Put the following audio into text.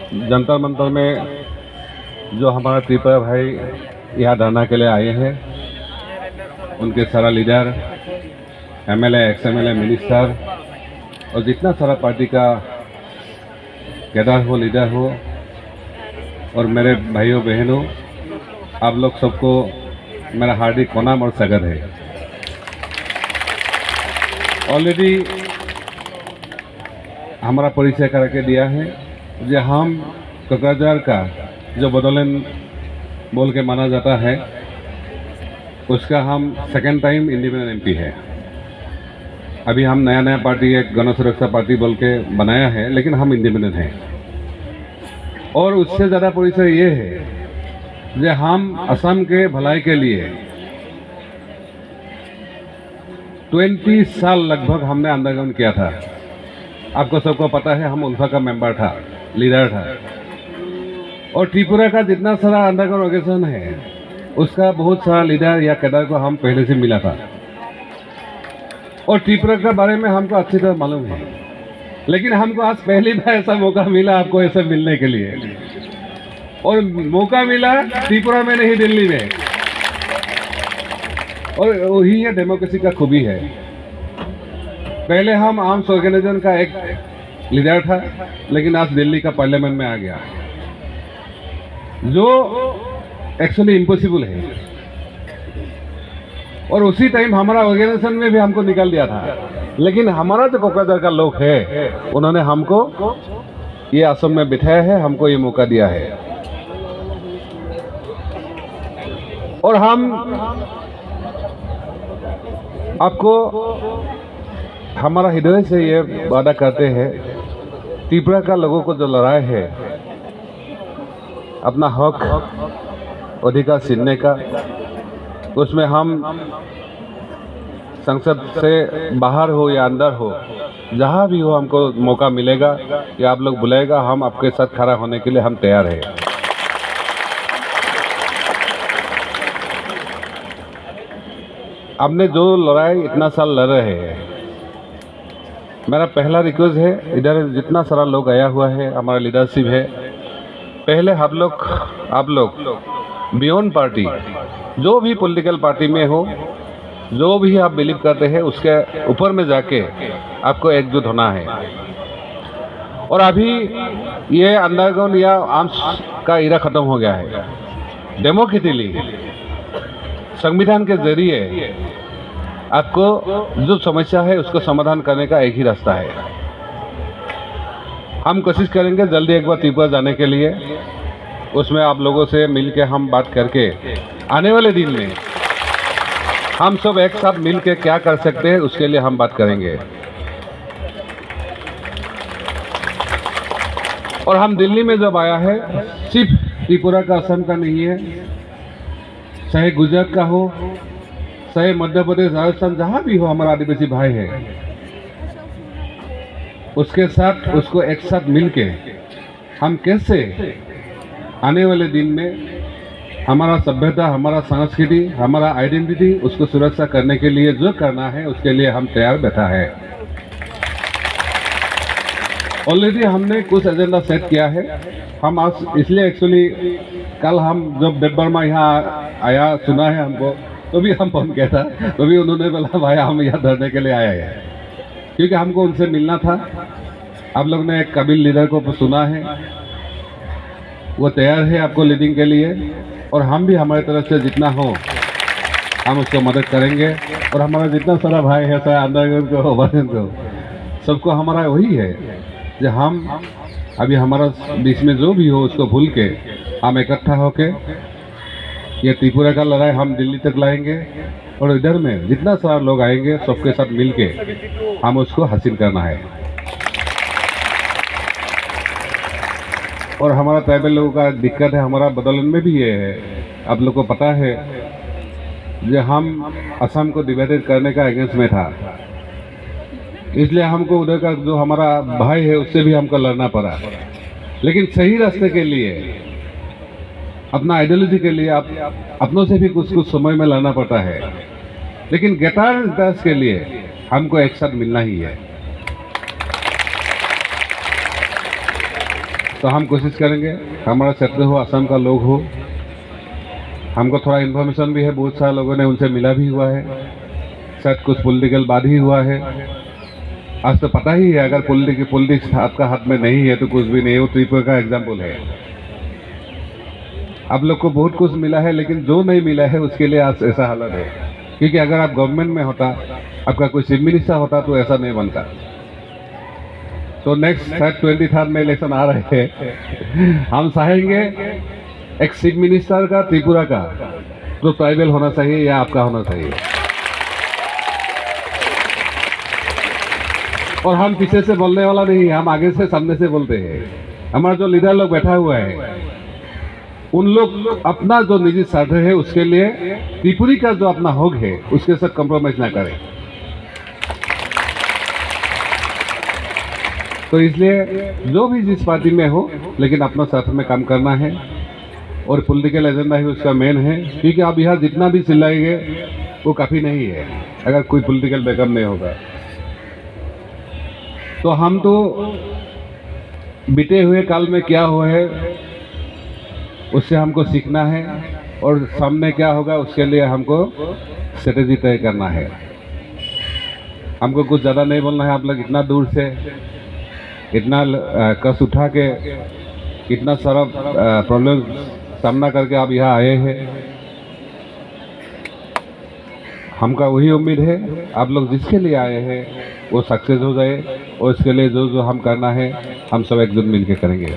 जंतर मंतर में जो हमारा त्रिपुरा भाई यहाँ धरना के लिए आए हैं, उनके सारा leader, MLA, ex MLA, minister और जितना सारा पार्टी का कैडर हो, लीडर हो और मेरे भाइयों बहनों, आप लोग सबको मेरा हार्दिक प्रणाम और स्वागत है। ऑलरेडी हमारा परिचय करके दिया है जो हम कोकराझार का जो बदौलन बोल के माना जाता है, उसका हम सेकेंड टाइम इंडिपेंडेंट एमपी है। अभी हम नया पार्टी एक गण सुरक्षा पार्टी बोल के बनाया है, लेकिन हम इंडिपेंडेंट हैं। और उससे ज़्यादा परिचय ये है जो हम असम के भलाई के लिए 20 साल लगभग हमने आंदोलन किया था। आपको सबको पता है, हम उल्फा का मेंबर था, लीडर था। और त्रिपुरा का जितना सारा अंडरग्राउंड ऑर्गेनाइजेशन है, उसका बहुत सारा लीडर या कैडर को हम पहले से मिला था। और त्रिपुरा के बारे में हमको अच्छी तरह मालूम है, लेकिन हमको आज पहली बार ऐसा मौका मिला आपको ऐसे मिलने के लिए। और मौका मिला त्रिपुरा में नहीं, दिल्ली में। और वही है डेमोक्रेसी का खूबी है। पहले हम आर्म्स ऑर्गेनाइजेशन का एक लीडर था, लेकिन आज दिल्ली का पार्लियामेंट में आ गया, जो एक्चुअली इम्पॉसिबल है। और उसी टाइम हमारा ऑर्गेनाइजेशन में भी हमको निकाल दिया था, लेकिन हमारा जो कोकराझार का लोग है, उन्होंने हमको ये असम में बिठाया है, हमको ये मौका दिया है। और हम आपको हमारा हृदय से ये वादा करते हैं, त्रिपुरा का लोगों को जो लड़ाई है अपना हक अधिकार छीनने का, उसमें हम संसद से बाहर हो या अंदर हो, जहाँ भी हो हमको मौका मिलेगा या आप लोग बुलाएगा, हम आपके साथ खड़ा होने के लिए हम तैयार हैं। हमने जो लड़ाई इतना साल लड़ रहे हैं, मेरा पहला रिक्वेस्ट है, इधर जितना सारा लोग आया हुआ है, हमारा लीडरशिप है, पहले आप लोग बियॉन्ड पार्टी, जो भी पॉलिटिकल पार्टी में हो, जो भी आप बिलीव करते हैं, उसके ऊपर में जाके आपको एकजुट होना है। और अभी ये अंडरग्राउंड या आर्म्स का इरा खत्म हो गया है। डेमोक्रेटिकली संविधान के जरिए आपको जो समस्या है उसको समाधान करने का एक ही रास्ता है। हम कोशिश करेंगे जल्दी एक बार त्रिपुरा जाने के लिए, उसमें आप लोगों से मिलके हम बात करके आने वाले दिन में हम सब एक साथ मिलके क्या कर सकते हैं उसके लिए हम बात करेंगे। और हम दिल्ली में जब आया है, सिर्फ त्रिपुरा का, असम का नहीं है, चाहे गुजरात का हो, चाहे मध्य प्रदेश, राजस्थान, जहाँ भी हो हमारा आदिवासी भाई है, उसके साथ उसको एक साथ मिलके हम कैसे आने वाले दिन में हमारा सभ्यता, हमारा संस्कृति, हमारा आइडेंटिटी, उसको सुरक्षा करने के लिए जो करना है उसके लिए हम तैयार बैठा है। ऑलरेडी हमने कुछ एजेंडा सेट किया है। हम आज इसलिए एक्चुअली कल हम जब देव वर्मा यहाँ आया, सुना है हमको, तो भी हम फोन किया था, तो भी उन्होंने बोला भाई हम यहाँ धरने के लिए आए हैं, क्योंकि हमको उनसे मिलना था। आप लोग ने एक काबिल लीडर को सुना है, वो तैयार है आपको लीडिंग के लिए, और हम भी हमारी तरफ से जितना हो हम उसको मदद करेंगे। और हमारा जितना सारा भाई है, चाहे अंडरग्राउंड को, ओवरग्राउंड को, सबको हमारा वही है जो हम अभी हमारा बीच में जो भी हो उसको भूल के हम इकट्ठा होके ये त्रिपुरा का लड़ाई हम दिल्ली तक लाएंगे। और इधर में जितना सारा लोग आएंगे, सबके साथ मिलके हम उसको हासिल करना है। और हमारा ट्राइबल लोगों का दिक्कत है, हमारा बदौलन में भी ये है, आप लोग को पता है, जो हम असम को डिवाइडेड करने का अगेंस्ट में था, इसलिए हमको उधर का जो हमारा भाई है उससे भी हमको लड़ना पड़ा। लेकिन सही रास्ते के लिए, अपना आइडियोलॉजी के लिए आप अपनों से भी कुछ समय में लड़ना पड़ता है, लेकिन गेटार इंटरेस्ट के लिए हमको एक साथ मिलना ही है। तो हम कोशिश करेंगे हमारा क्षेत्र हो, असम का लोग हो, हमको थोड़ा इन्फॉर्मेशन भी है, बहुत सारे लोगों ने उनसे मिला भी हुआ है, शायद कुछ पॉलिटिकल बात ही हुआ है। आज तो पता ही है, अगर पॉलिटिक्स आपका हाथ में नहीं है तो कुछ भी नहीं। वो त्रिपुरा का एग्जाम्पल है। आप लोग को बहुत कुछ मिला है, लेकिन जो नहीं मिला है उसके लिए आज ऐसा हालत है। क्योंकि अगर आप गवर्नमेंट में होता, आपका कोई चीफ मिनिस्टर होता तो ऐसा नहीं बनता। तो नेक्स्ट शायद 23 में इलेक्शन आ रहे हैं, हम चाहेंगे एक चीफ मिनिस्टर का त्रिपुरा का जो ट्राइबल होना चाहिए या आपका होना चाहिए। और हम पीछे से बोलने वाला नहीं, हम आगे से सामने से बोलते हैं। हमारा जो लीडर लोग बैठा हुआ है, उन लोग अपना जो निजी स्वार्थ है उसके लिए त्रिपुरी का जो अपना हक है उसके साथ कॉम्प्रोमाइज ना करें। तो इसलिए जो भी जिस पार्टी में हो, लेकिन अपना साथ में काम करना है। और पॉलिटिकल एजेंडा ही उसका मेन है, क्योंकि आप यहाँ जितना भी चिल्लाएंगे वो काफ़ी नहीं है अगर कोई पॉलिटिकल बैकअप नहीं होगा। तो हम तो बीते हुए काल में क्या हुआ है उससे हमको सीखना है, और सामने क्या होगा उसके लिए हमको स्ट्रेटेजी तय करना है। हमको कुछ ज़्यादा नहीं बोलना है। आप लोग इतना दूर से इतना कष्ट उठा के इतना सारा प्रॉब्लम सामना करके आप यहाँ आए हैं। हमका वही उम्मीद है आप लोग जिसके लिए आए हैं वो सक्सेस हो जाए, और इसके लिए जो जो हम करना है हम सब एकजुट मिलकर करेंगे।